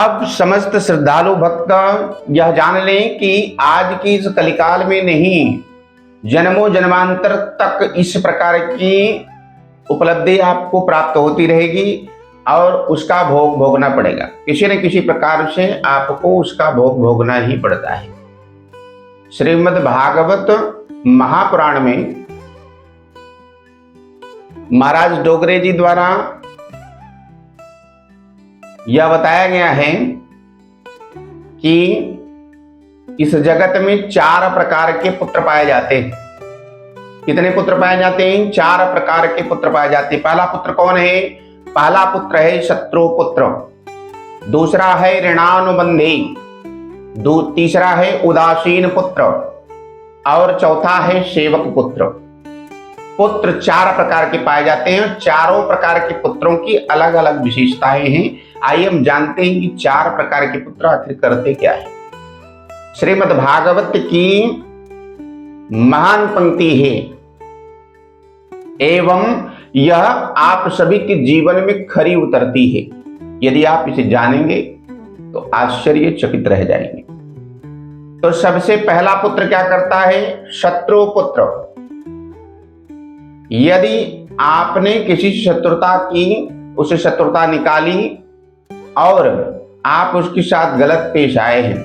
अब समस्त श्रद्धालु भक्त यह जान लें कि आज की इस कलिकाल में नहीं, जन्मों जन्मांतर तक इस प्रकार की उपलब्धि आपको प्राप्त होती रहेगी और उसका भोग भोगना पड़ेगा। किसी न किसी प्रकार से आपको उसका भोग भोगना ही पड़ता है। श्रीमद् भागवत महापुराण में महाराज डोगरे जी द्वारा यह बताया गया है कि इस जगत में 4 प्रकार के पुत्र पाए जाते हैं। कितने पुत्र पाए जाते हैं? 4 प्रकार के पुत्र पाए जाते हैं। पहला पुत्र कौन है? पहला पुत्र है शत्रु पुत्र, दूसरा है ऋणानुबंधी, तीसरा है उदासीन पुत्र और चौथा है सेवक पुत्र। पुत्र 4 प्रकार के पाए जाते हैं। चारों प्रकार के पुत्रों की अलग अलग विशेषताएं हैं। आइए हम जानते हैं कि 4 प्रकार के पुत्र आखिर करते क्या है। श्रीमद् भागवत की महान पंक्ति है एवं यह आप सभी के जीवन में खरी उतरती है। यदि आप इसे जानेंगे तो आश्चर्यचकित रह जाएंगे। तो सबसे पहला पुत्र क्या करता है? शत्रु पुत्र। यदि आपने किसी शत्रुता की, उसे शत्रुता निकाली और आप उसके साथ गलत पेश आए हैं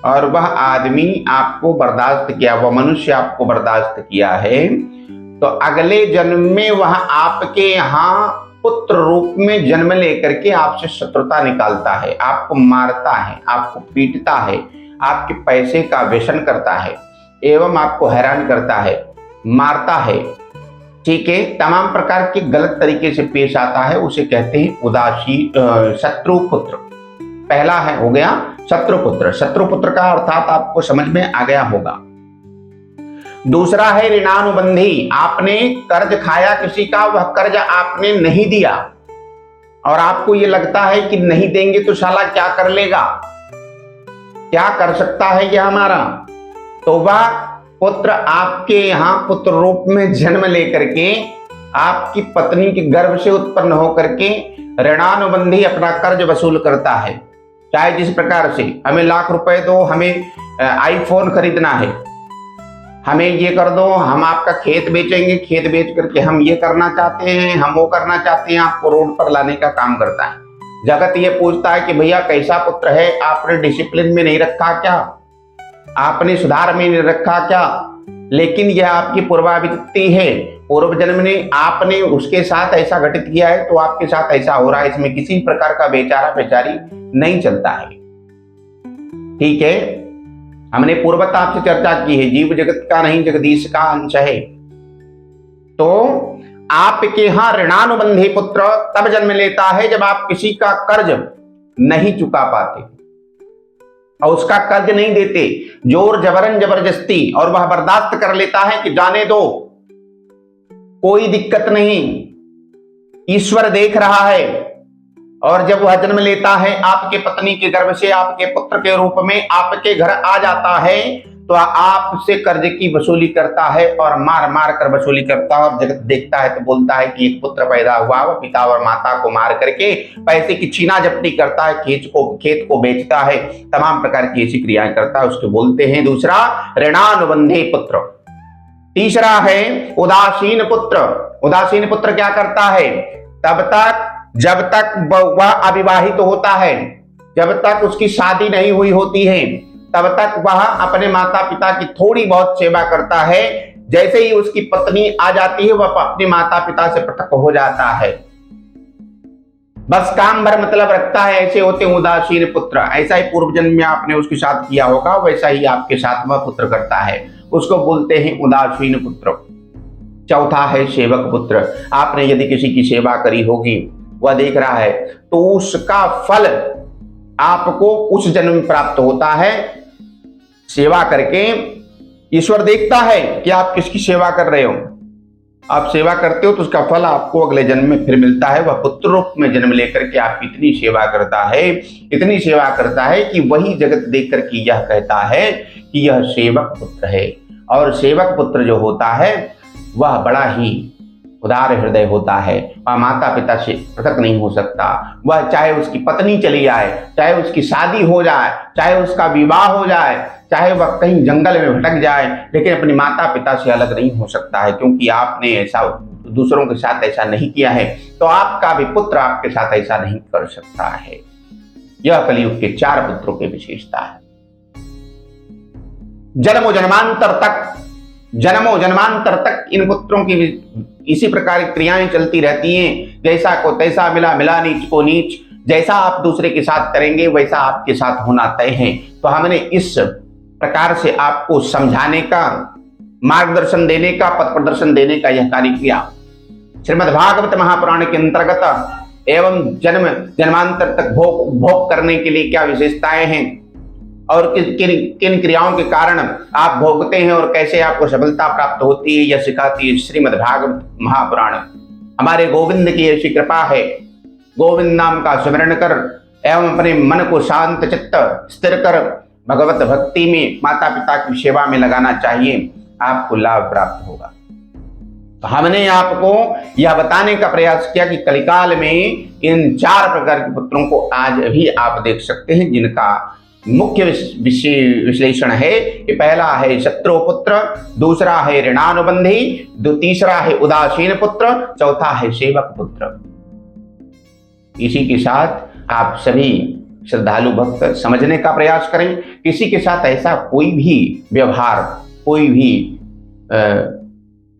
और वह आदमी आपको बर्दाश्त किया, वह मनुष्य आपको बर्दाश्त किया है, तो अगले जन्म में वह आपके यहाँ पुत्र रूप में जन्म लेकर के आपसे शत्रुता निकालता है, आपको मारता है, आपको पीटता है, आपके पैसे का व्यसन करता है एवं आपको हैरान करता है, मारता है। ठीक है, तमाम प्रकार के गलत तरीके से पेश आता है, उसे कहते हैं शत्रु पुत्र। पहला है हो गया शत्रु पुत्र। शत्रु पुत्र का अर्थात आपको समझ में आ गया होगा। दूसरा है ऋणानुबंधी। आपने कर्ज खाया किसी का, वह कर्ज आपने नहीं दिया और आपको यह लगता है कि नहीं देंगे तो साला क्या कर लेगा, क्या कर सकता है यह हमारा, तो वह पुत्र आपके यहाँ पुत्र रूप में जन्म लेकर के आपकी पत्नी के गर्भ से उत्पन्न होकर के ऋणानुबंधी अपना कर्ज वसूल करता है। चाहे जिस प्रकार से हमें लाख रुपए दो, हमें आईफोन खरीदना है, हमें ये कर दो, हम आपका खेत बेचेंगे, खेत बेच करके हम ये करना चाहते हैं, हम वो करना चाहते हैं, आपको रोड पर लाने का काम करता है। जगत ये पूछता है कि भैया कैसा पुत्र है, आपने डिसिप्लिन में नहीं रखा क्या, आपने सुधार में नहीं रखा क्या। लेकिन यह आपकी पूर्वावृत्ति है, पूर्व जन्म ने आपने उसके साथ ऐसा घटित किया है तो आपके साथ ऐसा हो रहा है। इसमें किसी प्रकार का बेचारा बेचारी नहीं चलता है। ठीक है, हमने पूर्वतः आपसे चर्चा की है, जीव जगत का नहीं जगदीश का अंश है। तो आपके यहां ऋणानुबंधी पुत्र तब जन्म लेता है जब आप किसी का कर्ज नहीं चुका पाते और उसका कर्ज नहीं देते, जोर जबरन जबरदस्ती, और वह बर्दाश्त कर लेता है कि जाने दो, कोई दिक्कत नहीं, ईश्वर देख रहा है। और जब वह जन्म लेता है आपके पत्नी के गर्भ से, आपके पुत्र के रूप में आपके घर आ जाता है, तो आपसे कर्ज की वसूली करता है और मार मार कर वसूली करता है। और जगत देखता है तो बोलता है कि एक पुत्र पैदा हुआ, वह पिता और माता को मार करके पैसे की छीना झपटी करता है, खेत को बेचता है, तमाम प्रकार की ऐसी क्रियाएं करता है, उसको बोलते हैं दूसरा ऋणानुबंधी पुत्र। तीसरा है उदासीन पुत्र। उदासीन पुत्र क्या करता है? तब तक जब तक वह अविवाहित होता है, जब तक उसकी शादी नहीं हुई होती है, तब तक वह अपने माता पिता की थोड़ी बहुत सेवा करता है। जैसे ही उसकी पत्नी आ जाती है वह अपने माता पिता से पृथक हो जाता है, बस काम भर मतलब रखता है। ऐसे होते हैं उदासीन पुत्र। ऐसा ही पूर्व जन्म में आपने उसके साथ किया होगा, वैसा ही आपके साथ वह पुत्र करता है, उसको बोलते हैं उदासीन पुत्र। चौथा है सेवक पुत्र। आपने यदि किसी की सेवा करी होगी, वह देख रहा है, तो उसका फल आपको उस जन्म में प्राप्त होता है। सेवा करके ईश्वर देखता है कि आप किसकी सेवा कर रहे हो, आप सेवा करते हो तो उसका फल आपको अगले जन्म में फिर मिलता है। वह पुत्र रूप में जन्म लेकर के आपकी इतनी सेवा करता है, इतनी सेवा करता है कि वही जगत देख करके यह कहता है कि यह सेवक पुत्र है। और सेवक पुत्र जो होता है वह बड़ा ही उदार हृदय होता है वह माता पिता से पृथक नहीं हो सकता। वह चाहे उसकी पत्नी चली आए, चाहे उसकी शादी हो जाए, चाहे उसका विवाह हो जाए, चाहे वह कहीं जंगल में भटक जाए, लेकिन अपने माता पिता से अलग नहीं हो सकता है, क्योंकि आपने ऐसा दूसरों के साथ ऐसा नहीं किया है, तो आपका भी पुत्र आपके साथ ऐसा नहीं कर सकता है। यह कलयुग के 4 पुत्रों की विशेषता है। जन्मों जन्मांतर तक इन पुत्रों की इसी प्रकार की क्रियाएं चलती रहती हैं। जैसा को तैसा मिला, मिला नीच को नीच। जैसा आप दूसरे के साथ करेंगे वैसा आपके साथ होना तय है। तो हमने इस प्रकार से आपको समझाने का, मार्गदर्शन देने का, पथ प्रदर्शन देने का यह कार्य किया। श्रीमद्भागवत महापुराण के अंतर्गत एवं जन्म जन्मांतर तक भोग करने के लिए क्या विशेषताएं हैं और किन क्रियाओं के कारण आप भोगते हैं और कैसे आपको सफलता प्राप्त होती है, यह सिखाती है श्रीमद्भागवत महापुराण। हमारे गोविंद की ऐसी कृपा है। गोविंद नाम का स्मरण कर एवं अपने मन को शांत चित्त स्थिर कर भगवत भक्ति में, माता पिता की सेवा में लगाना चाहिए, आपको लाभ प्राप्त होगा। तो हमने आपको यह बताने का प्रयास किया कि कलिकाल में इन 4 प्रकार के पुत्रों को आज भी आप देख सकते हैं, जिनका मुख्य विश्लेषण है कि पहला है शत्रु पुत्र, दूसरा है ऋणानुबंधी, तीसरा है उदासीन पुत्र, चौथा है सेवक पुत्र। इसी के साथ आप सभी श्रद्धालु भक्त समझने का प्रयास करें, किसी के साथ ऐसा कोई भी व्यवहार, कोई भी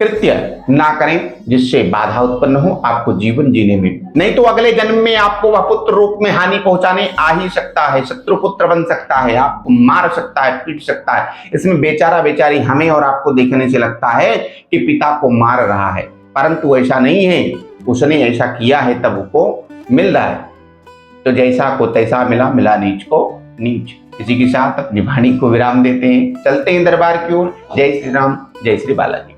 कृत्य ना करें जिससे बाधा उत्पन्न हो आपको जीवन जीने में। नहीं तो अगले जन्म में आपको वह पुत्र रूप में हानि पहुंचाने आ ही सकता है, शत्रु पुत्र बन सकता है, आपको मार सकता है, पीट सकता है। इसमें बेचारा बेचारी हमें और आपको देखने से लगता है कि पिता को मार रहा है, परंतु ऐसा नहीं है। उसने ऐसा किया है तब उसको मिल रहा है। तो जैसा को तैसा मिला, मिला नीच को नीच। इसी के साथ अपनी वाणी को विराम देते हैं, चलते हैं दरबार की ओर। जय श्री राम, जय श्री बालाजी।